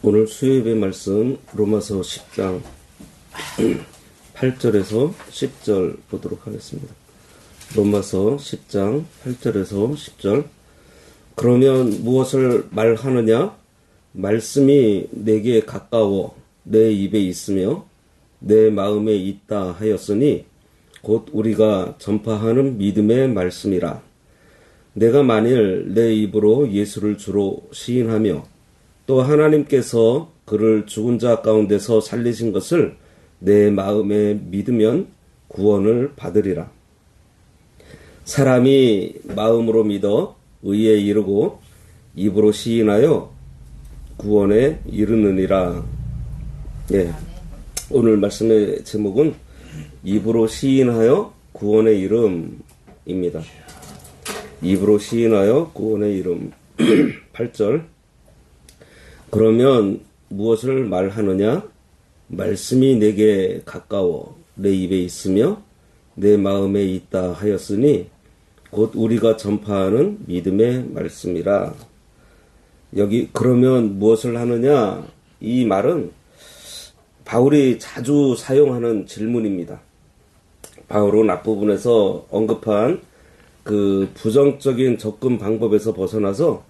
오늘 수요일의 말씀 로마서 10장 8절에서 10절 보도록 하겠습니다. 로마서 10장 8절에서 10절. 그러면 무엇을 말하느냐? 말씀이 내게 가까워 내 입에 있으며 내 마음에 있다 하였으니 곧 우리가 전파하는 믿음의 말씀이라. 내가 만일 내 입으로 예수를 주로 시인하며 또 하나님께서 그를 죽은 자 가운데서 살리신 것을 내 마음에 믿으면 구원을 받으리라. 사람이 마음으로 믿어 의에 이르고 입으로 시인하여 구원에 이르느니라. 예. 오늘 말씀의 제목은 입으로 시인하여 구원의 이름입니다. 입으로 시인하여 구원의 이름. 8절. 그러면 무엇을 말하느냐? 말씀이 내게 가까워 내 입에 있으며 내 마음에 있다 하였으니 곧 우리가 전파하는 믿음의 말씀이라. 여기 그러면 무엇을 하느냐? 이 말은 바울이 자주 사용하는 질문입니다. 바울은 앞부분에서 언급한 그 부정적인 접근 방법에서 벗어나서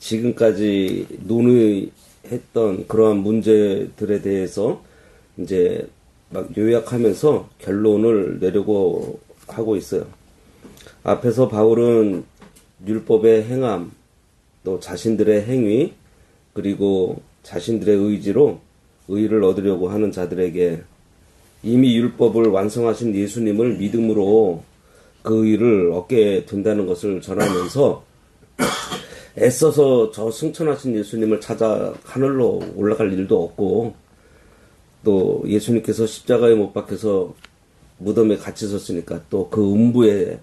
지금까지 논의했던 그러한 문제들에 대해서 이제 막 요약하면서 결론을 내려고 하고 있어요. 앞에서 바울은 율법의 행함, 또 자신들의 행위, 그리고 자신들의 의지로 의를 얻으려고 하는 자들에게 이미 율법을 완성하신 예수님을 믿음으로 그 의를 얻게 된다는 것을 전하면서 애써서 저 승천하신 예수님을 찾아 하늘로 올라갈 일도 없고 또 예수님께서 십자가에 못 박혀서 무덤에 갇히셨으니까 또 그 음부에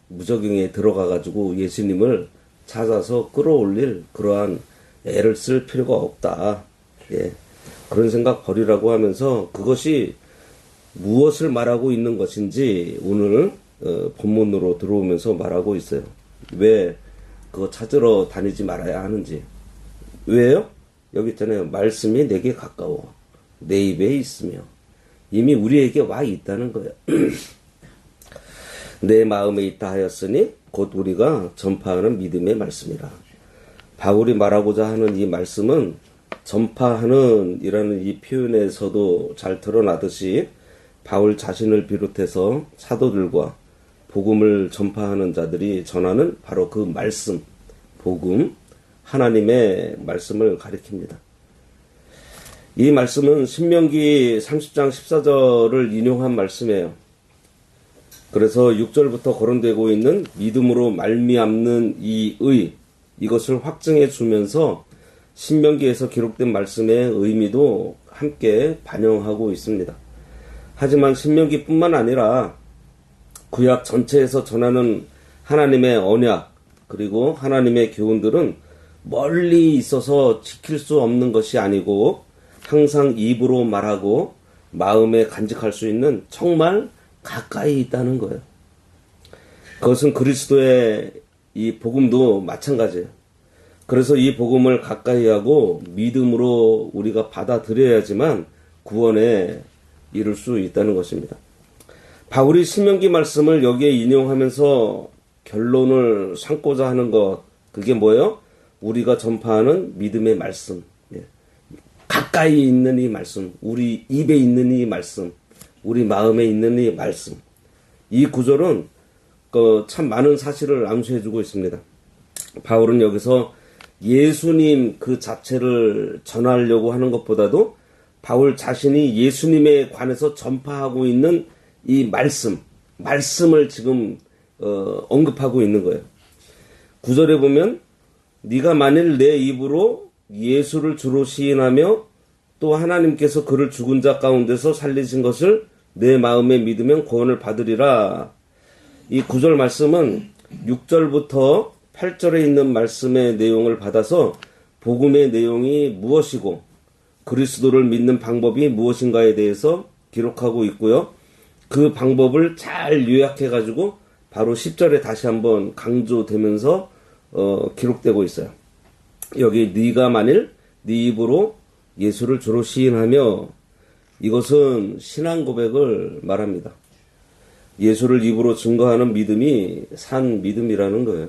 무적용에 들어가가지고 예수님을 찾아서 끌어올릴 그러한 애를 쓸 필요가 없다. 예. 그런 생각 버리라고 하면서 그것이 무엇을 말하고 있는 것인지 오늘 본문으로 들어오면서 말하고 있어요. 왜 그거 찾으러 다니지 말아야 하는지. 왜요? 여기 있잖아요. 말씀이 내게 가까워 내 입에 있으며 이미 우리에게 와 있다는 거예요. 내 마음에 있다 하였으니 곧 우리가 전파하는 믿음의 말씀이라. 바울이 말하고자 하는 이 말씀은 전파하는 이라는 이 표현에서도 잘 드러나듯이 바울 자신을 비롯해서 사도들과 복음을 전파하는 자들이 전하는 바로 그 말씀, 복음, 하나님의 말씀을 가리킵니다. 이 말씀은 신명기 30장 14절을 인용한 말씀이에요. 그래서 6절부터 거론되고 있는 믿음으로 말미암는 이 의, 이것을 확증해 주면서 신명기에서 기록된 말씀의 의미도 함께 반영하고 있습니다. 하지만 신명기뿐만 아니라 구약 전체에서 전하는 하나님의 언약 그리고 하나님의 교훈들은 멀리 있어서 지킬 수 없는 것이 아니고 항상 입으로 말하고 마음에 간직할 수 있는 정말 가까이 있다는 거예요. 그것은 그리스도의 이 복음도 마찬가지예요. 그래서 이 복음을 가까이 하고 믿음으로 우리가 받아들여야지만 구원에 이룰 수 있다는 것입니다. 바울이 신명기 말씀을 여기에 인용하면서 결론을 삼고자 하는 것, 그게 뭐예요? 우리가 전파하는 믿음의 말씀. 예. 가까이 있는 이 말씀, 우리 입에 있는 이 말씀, 우리 마음에 있는 이 말씀. 이 구절은 참 많은 사실을 암시해주고 있습니다. 바울은 여기서 예수님 그 자체를 전하려고 하는 것보다도 바울 자신이 예수님에 관해서 전파하고 있는 이 말씀을 지금 언급하고 있는 거예요. 9절에 보면 네가 만일 내 입으로 예수를 주로 시인하며 또 하나님께서 그를 죽은 자 가운데서 살리신 것을 내 마음에 믿으면 구원을 받으리라. 이 9절 말씀은 6절부터 8절에 있는 말씀의 내용을 받아서 복음의 내용이 무엇이고 그리스도를 믿는 방법이 무엇인가에 대해서 기록하고 있고요. 그 방법을 잘 요약해가지고 바로 10절에 다시 한번 강조되면서 기록되고 있어요. 여기 네가 만일 네 입으로 예수를 주로 시인하며 이것은 신앙 고백을 말합니다. 예수를 입으로 증거하는 믿음이 산 믿음이라는 거예요.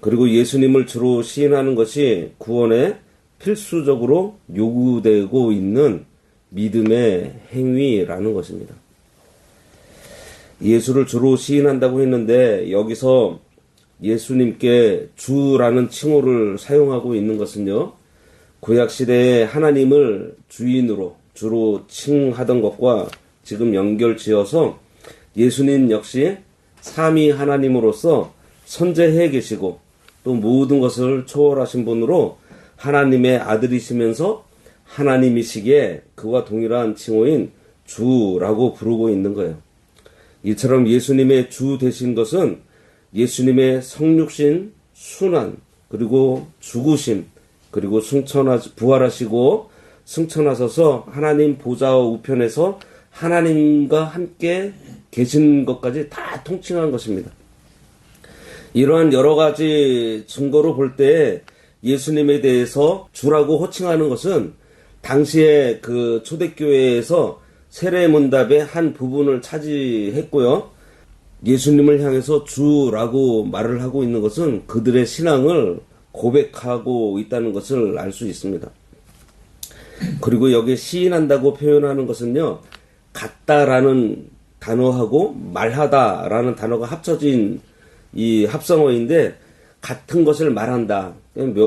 그리고 예수님을 주로 시인하는 것이 구원에 필수적으로 요구되고 있는 믿음의 행위라는 것입니다. 예수를 주로 시인한다고 했는데 여기서 예수님께 주라는 칭호를 사용하고 있는 것은요, 구약시대에 하나님을 주인으로 주로 칭하던 것과 지금 연결지어서 예수님 역시 삼위 하나님으로서 선재해 계시고 또 모든 것을 초월하신 분으로 하나님의 아들이시면서 하나님이시기에 그와 동일한 칭호인 주라고 부르고 있는 거예요. 이처럼 예수님의 주 되신 것은 예수님의 성육신, 순환, 그리고 죽으심, 그리고 부활하시고 승천하셔서 하나님 보좌 우편에서 하나님과 함께 계신 것까지 다 통칭한 것입니다. 이러한 여러 가지 증거로 볼 때 예수님에 대해서 주라고 호칭하는 것은 당시에 그 초대교회에서 세례문답의 한 부분을 차지했고요. 예수님을 향해서 주라고 말을 하고 있는 것은 그들의 신앙을 고백하고 있다는 것을 알 수 있습니다. 그리고 여기에 시인한다고 표현하는 것은요, 같다라는 단어하고 말하다라는 단어가 합쳐진 이 합성어인데, 같은 것을 말한다.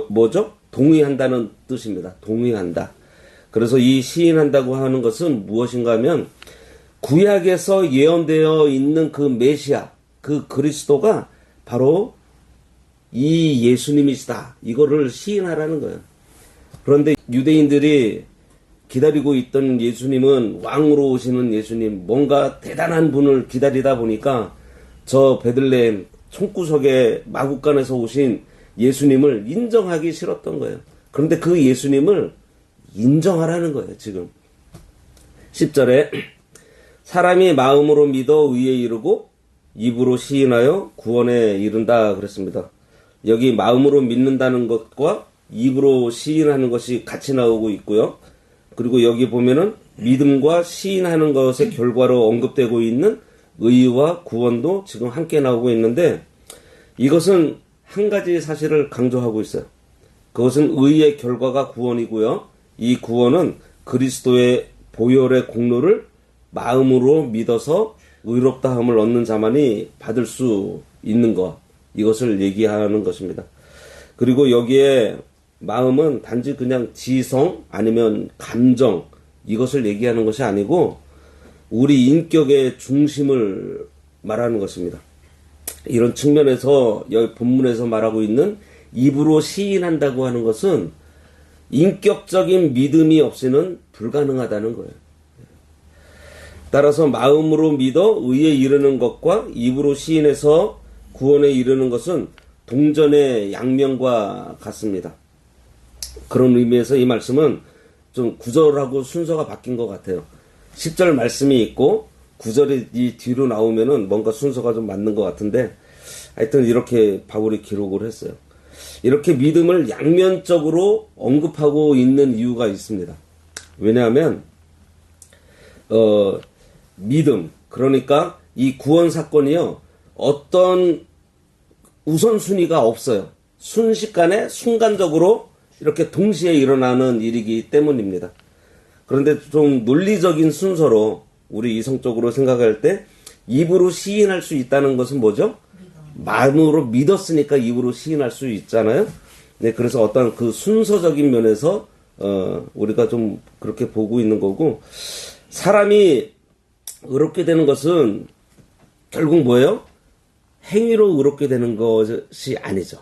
뭐죠? 동의한다는 뜻입니다. 동의한다. 그래서 이 시인한다고 하는 것은 무엇인가 하면 구약에서 예언되어 있는 그 메시아, 그 그리스도가 바로 이 예수님이시다. 이거를 시인하라는 거예요. 그런데 유대인들이 기다리고 있던 예수님은 왕으로 오시는 예수님, 뭔가 대단한 분을 기다리다 보니까 저 베들레헴 총구석의 마국간에서 오신 예수님을 인정하기 싫었던 거예요. 그런데 그 예수님을 인정하라는 거예요, 지금. 10절에 사람이 마음으로 믿어 의에 이르고 입으로 시인하여 구원에 이른다 그랬습니다. 여기 마음으로 믿는다는 것과 입으로 시인하는 것이 같이 나오고 있고요. 그리고 여기 보면은 믿음과 시인하는 것의 결과로 언급되고 있는 의와 구원도 지금 함께 나오고 있는데, 이것은 한 가지 사실을 강조하고 있어요. 그것은 의의 결과가 구원이고요. 이 구원은 그리스도의 보혈의 공로를 마음으로 믿어서 의롭다함을 얻는 자만이 받을 수 있는 것, 이것을 얘기하는 것입니다. 그리고 여기에 마음은 단지 그냥 지성 아니면 감정, 이것을 얘기하는 것이 아니고 우리 인격의 중심을 말하는 것입니다. 이런 측면에서 여기 본문에서 말하고 있는 입으로 시인한다고 하는 것은 인격적인 믿음이 없이는 불가능하다는 거예요. 따라서 마음으로 믿어 의에 이르는 것과 입으로 시인해서 구원에 이르는 것은 동전의 양면과 같습니다. 그런 의미에서 이 말씀은 좀 구절하고 순서가 바뀐 것 같아요. 10절 말씀이 있고 9절이 이 뒤로 나오면은 뭔가 순서가 좀 맞는 것 같은데, 하여튼 이렇게 바울이 기록을 했어요. 이렇게 믿음을 양면적으로 언급하고 있는 이유가 있습니다. 왜냐하면 믿음, 그러니까 이 구원 사건이요, 어떤 우선순위가 없어요. 순식간에 순간적으로 이렇게 동시에 일어나는 일이기 때문입니다. 그런데 좀 논리적인 순서로 우리 이성적으로 생각할 때 입으로 시인할 수 있다는 것은 뭐죠? 마음으로 믿었으니까 입으로 시인할 수 있잖아요. 네, 그래서 어떤 그 순서적인 면에서 우리가 좀 그렇게 보고 있는 거고, 사람이 의롭게 되는 것은 결국 뭐예요? 행위로 의롭게 되는 것이 아니죠.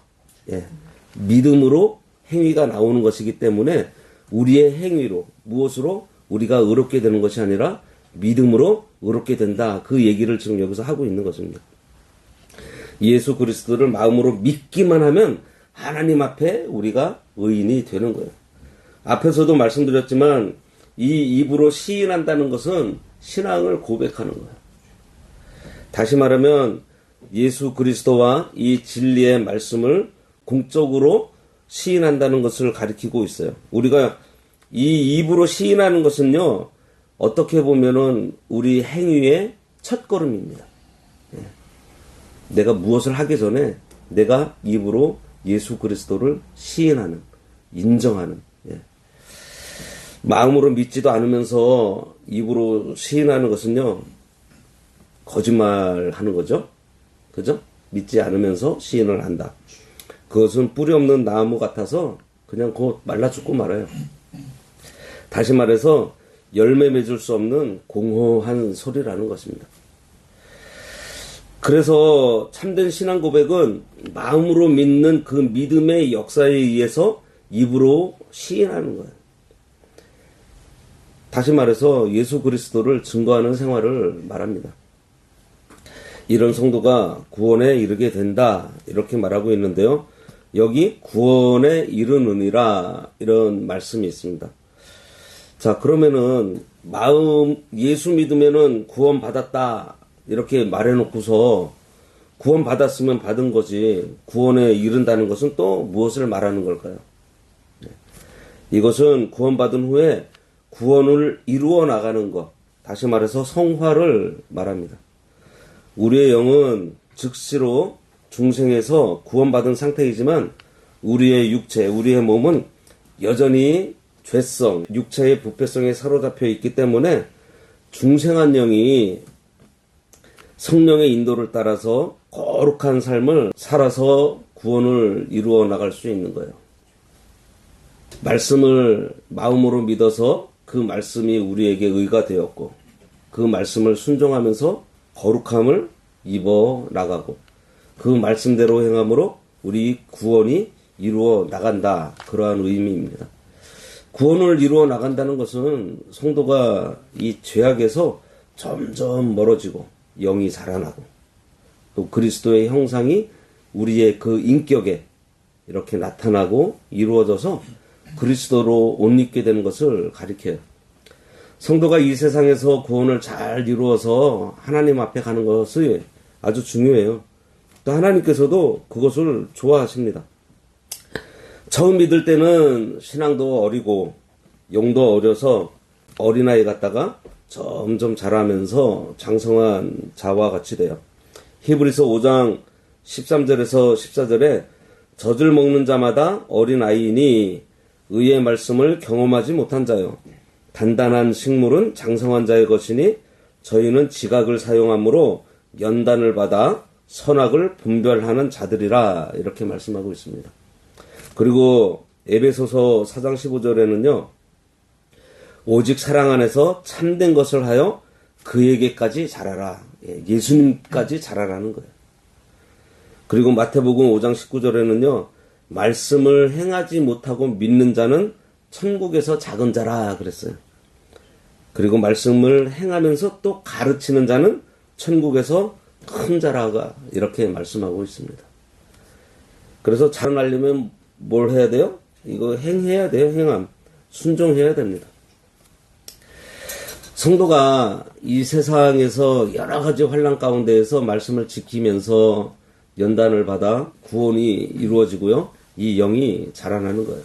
예. 믿음으로 행위가 나오는 것이기 때문에 우리의 행위로, 무엇으로 우리가 의롭게 되는 것이 아니라 믿음으로 의롭게 된다. 그 얘기를 지금 여기서 하고 있는 것입니다. 예수 그리스도를 마음으로 믿기만 하면 하나님 앞에 우리가 의인이 되는 거예요. 앞에서도 말씀드렸지만 이 입으로 시인한다는 것은 신앙을 고백하는 거예요. 다시 말하면 예수 그리스도와 이 진리의 말씀을 공적으로 시인한다는 것을 가리키고 있어요. 우리가 이 입으로 시인하는 것은요, 어떻게 보면은 우리 행위의 첫걸음입니다. 예. 내가 무엇을 하기 전에 내가 입으로 예수 그리스도를 시인하는, 인정하는, 예. 마음으로 믿지도 않으면서 입으로 시인하는 것은요, 거짓말 하는 거죠. 그죠? 믿지 않으면서 시인을 한다. 그것은 뿌리 없는 나무 같아서 그냥 곧 말라 죽고 말아요. 다시 말해서 열매 맺을 수 없는 공허한 소리라는 것입니다. 그래서 참된 신앙 고백은 마음으로 믿는 그 믿음의 역사에 의해서 입으로 시인하는 거예요. 다시 말해서 예수 그리스도를 증거하는 생활을 말합니다. 이런 성도가 구원에 이르게 된다 이렇게 말하고 있는데요. 여기 구원에 이르느니라 이런 말씀이 있습니다. 자, 그러면은 마음 예수 믿으면은 구원 받았다 이렇게 말해놓고서 구원 받았으면 받은 거지 구원에 이른다는 것은 또 무엇을 말하는 걸까요? 이것은 구원받은 후에 구원을 이루어 나가는 것, 다시 말해서 성화를 말합니다. 우리의 영은 즉시로 중생에서 구원받은 상태이지만 우리의 육체, 우리의 몸은 여전히 죄성, 육체의 부패성에 사로잡혀 있기 때문에 중생한 영이 성령의 인도를 따라서 거룩한 삶을 살아서 구원을 이루어 나갈 수 있는 거예요. 말씀을 마음으로 믿어서 그 말씀이 우리에게 의가 되었고 그 말씀을 순종하면서 거룩함을 입어 나가고 그 말씀대로 행함으로 우리 구원이 이루어 나간다. 그러한 의미입니다. 구원을 이루어 나간다는 것은 성도가 이 죄악에서 점점 멀어지고 영이 자라나고 또 그리스도의 형상이 우리의 그 인격에 이렇게 나타나고 이루어져서 그리스도로 옷 입게 되는 것을 가리켜요. 성도가 이 세상에서 구원을 잘 이루어서 하나님 앞에 가는 것이 아주 중요해요. 또 하나님께서도 그것을 좋아하십니다. 처음 믿을 때는 신앙도 어리고 용도 어려서 어린아이 같다가 점점 자라면서 장성한 자와 같이 돼요. 히브리서 5장 13절에서 14절에 젖을 먹는 자마다 어린아이이니 의의 말씀을 경험하지 못한 자요. 단단한 식물은 장성한 자의 것이니 저희는 지각을 사용함으로 연단을 받아 선악을 분별하는 자들이라 이렇게 말씀하고 있습니다. 그리고 에베소서 4장 15절에는요. 오직 사랑 안에서 참된 것을 하여 그에게까지 자라라. 예수님까지 자라라는 거예요. 그리고 마태복음 5장 19절에는요. 말씀을 행하지 못하고 믿는 자는 천국에서 작은 자라 그랬어요. 그리고 말씀을 행하면서 또 가르치는 자는 천국에서 큰 자라가 이렇게 말씀하고 있습니다. 그래서 자라나려면 뭘 해야 돼요? 이거 행해야 돼요. 행함. 순종해야 됩니다. 성도가 이 세상에서 여러 가지 환난 가운데에서 말씀을 지키면서 연단을 받아 구원이 이루어지고요. 이 영이 자라나는 거예요.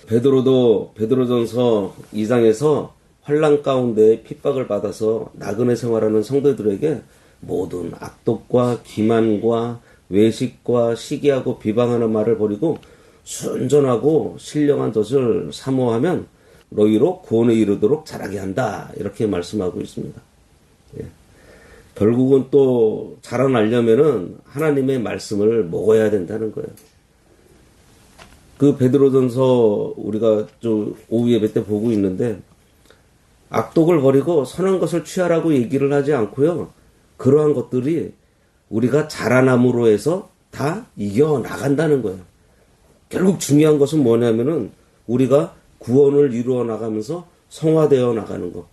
베드로도 베드로전서 2장에서 환난 가운데 핍박을 받아서 나그네 생활하는 성도들에게 모든 악독과 기만과 외식과 시기하고 비방하는 말을 버리고 순전하고 신령한 젖을 사모하면 너희로 구원에 이르도록 자라게 한다. 이렇게 말씀하고 있습니다. 예. 결국은 또 자라나려면은 하나님의 말씀을 먹어야 된다는 거예요. 그 베드로전서 우리가 좀 오후 예배 때 보고 있는데 악독을 버리고 선한 것을 취하라고 얘기를 하지 않고요. 그러한 것들이 우리가 자라남으로 해서 다 이겨나간다는 거예요. 결국 중요한 것은 뭐냐면은 우리가 구원을 이루어 나가면서 성화되어 나가는 것.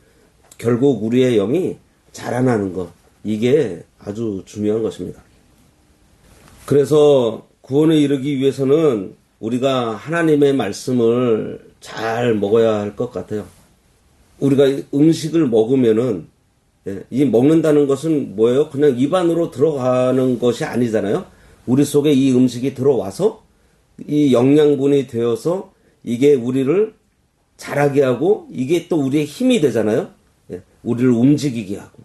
결국 우리의 영이 자라나는 것. 이게 아주 중요한 것입니다. 그래서 구원에 이르기 위해서는 우리가 하나님의 말씀을 잘 먹어야 할 것 같아요. 우리가 음식을 먹으면은 이 먹는다는 것은 뭐예요? 그냥 입 안으로 들어가는 것이 아니잖아요. 우리 속에 이 음식이 들어와서 이 영양분이 되어서 이게 우리를 자라게 하고 이게 또 우리의 힘이 되잖아요. 예, 우리를 움직이게 하고.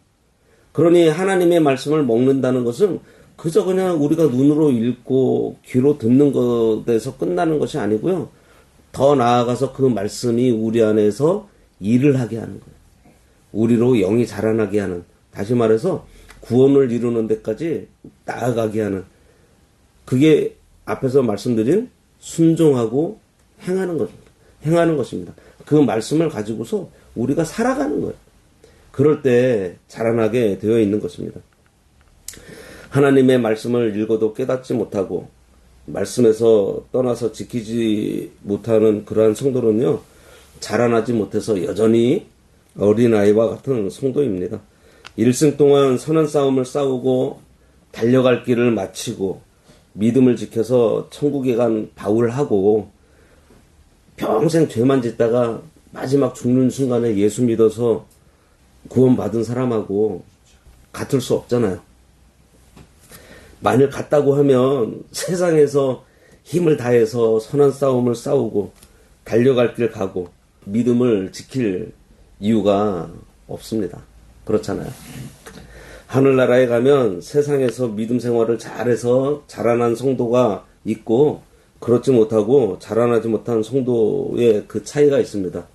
그러니 하나님의 말씀을 먹는다는 것은 그저 그냥 우리가 눈으로 읽고 귀로 듣는 것에서 끝나는 것이 아니고요. 더 나아가서 그 말씀이 우리 안에서 일을 하게 하는 거예요. 우리로 영이 자라나게 하는, 다시 말해서 구원을 이루는 데까지 나아가게 하는, 그게 앞에서 말씀드린 순종하고 행하는 것입니다. 그 말씀을 가지고서 우리가 살아가는 거예요. 그럴 때 자라나게 되어 있는 것입니다. 하나님의 말씀을 읽어도 깨닫지 못하고 말씀에서 떠나서 지키지 못하는 그러한 성도는요, 자라나지 못해서 여전히 어린아이와 같은 성도입니다. 일생 동안 선한 싸움을 싸우고 달려갈 길을 마치고 믿음을 지켜서 천국에 간 바울하고 평생 죄만 짓다가 마지막 죽는 순간에 예수 믿어서 구원받은 사람하고 같을 수 없잖아요. 만일 같다고 하면 세상에서 힘을 다해서 선한 싸움을 싸우고 달려갈 길 가고 믿음을 지킬 이유가 없습니다. 그렇잖아요. 하늘나라에 가면 세상에서 믿음 생활을 잘해서 자라난 성도가 있고 그렇지 못하고 자라나지 못한 성도의 그 차이가 있습니다.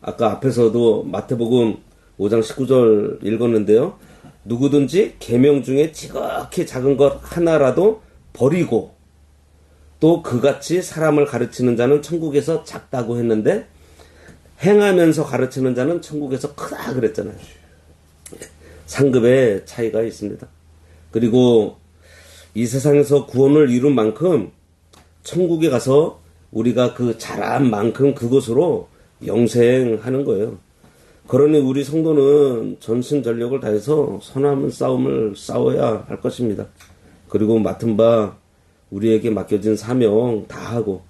아까 앞에서도 마태복음 5장 19절 읽었는데요. 누구든지 계명 중에 지극히 작은 것 하나라도 버리고 또 그같이 사람을 가르치는 자는 천국에서 작다고 했는데 행하면서 가르치는 자는 천국에서 크다 그랬잖아요. 상급의 차이가 있습니다. 그리고 이 세상에서 구원을 이룬 만큼 천국에 가서 우리가 그 잘한 만큼 그것으로 영생하는 거예요. 그러니 우리 성도는 전심전력을 다해서 선한 싸움을 싸워야 할 것입니다. 그리고 맡은 바 우리에게 맡겨진 사명 다 하고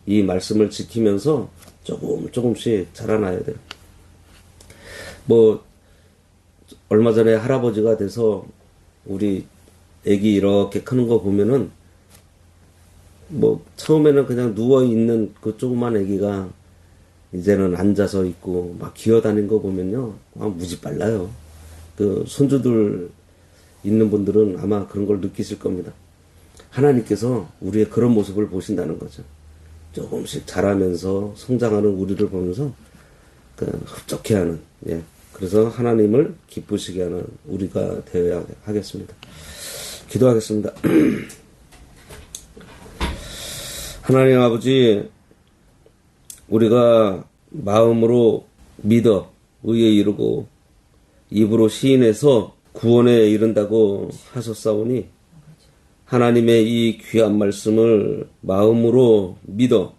이 말씀을 지키면서 조금씩 자라나야 돼요. 얼마 전에 할아버지가 돼서 우리 애기 이렇게 크는 거 보면은 처음에는 그냥 누워있는 그 조그만 애기가 이제는 앉아서 있고 막 기어다니는 거 보면요. 무지 빨라요. 그 손주들 있는 분들은 아마 그런 걸 느끼실 겁니다. 하나님께서 우리의 그런 모습을 보신다는 거죠. 조금씩 자라면서 성장하는 우리를 보면서 흡족해하는, 그래서 하나님을 기쁘시게 하는 우리가 되어야 하겠습니다. 기도하겠습니다. 하나님 아버지, 우리가 마음으로 믿어 의에 이르고 입으로 시인해서 구원에 이른다고 하셨사오니 하나님의 이 귀한 말씀을 마음으로 믿어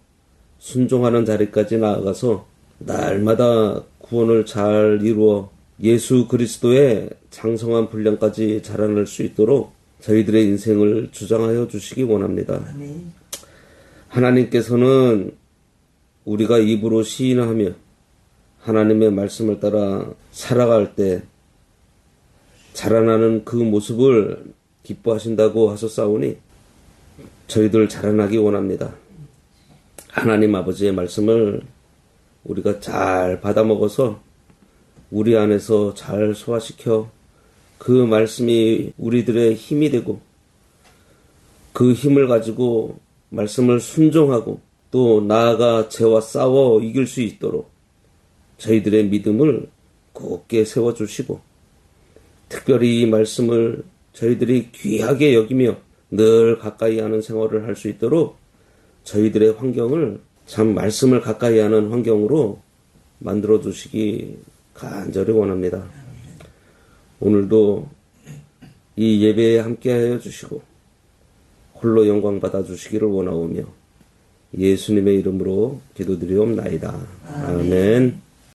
순종하는 자리까지 나아가서 날마다 구원을 잘 이루어 예수 그리스도의 장성한 분량까지 자라날 수 있도록 저희들의 인생을 주장하여 주시기 원합니다. 하나님께서는 우리가 입으로 시인하며 하나님의 말씀을 따라 살아갈 때 자라나는 그 모습을 기뻐하신다고 하셨사오니 저희들 자라나기 원합니다. 하나님 아버지의 말씀을 우리가 잘 받아먹어서 우리 안에서 잘 소화시켜 그 말씀이 우리들의 힘이 되고 그 힘을 가지고 말씀을 순종하고 또 나아가 죄와 싸워 이길 수 있도록 저희들의 믿음을 굳게 세워주시고 특별히 이 말씀을 저희들이 귀하게 여기며 늘 가까이 하는 생활을 할 수 있도록 저희들의 환경을 참 말씀을 가까이 하는 환경으로 만들어 주시기 간절히 원합니다. 오늘도 이 예배에 함께하여 주시고 홀로 영광 받아 주시기를 원하오며 예수님의 이름으로 기도드리옵나이다. 아멘.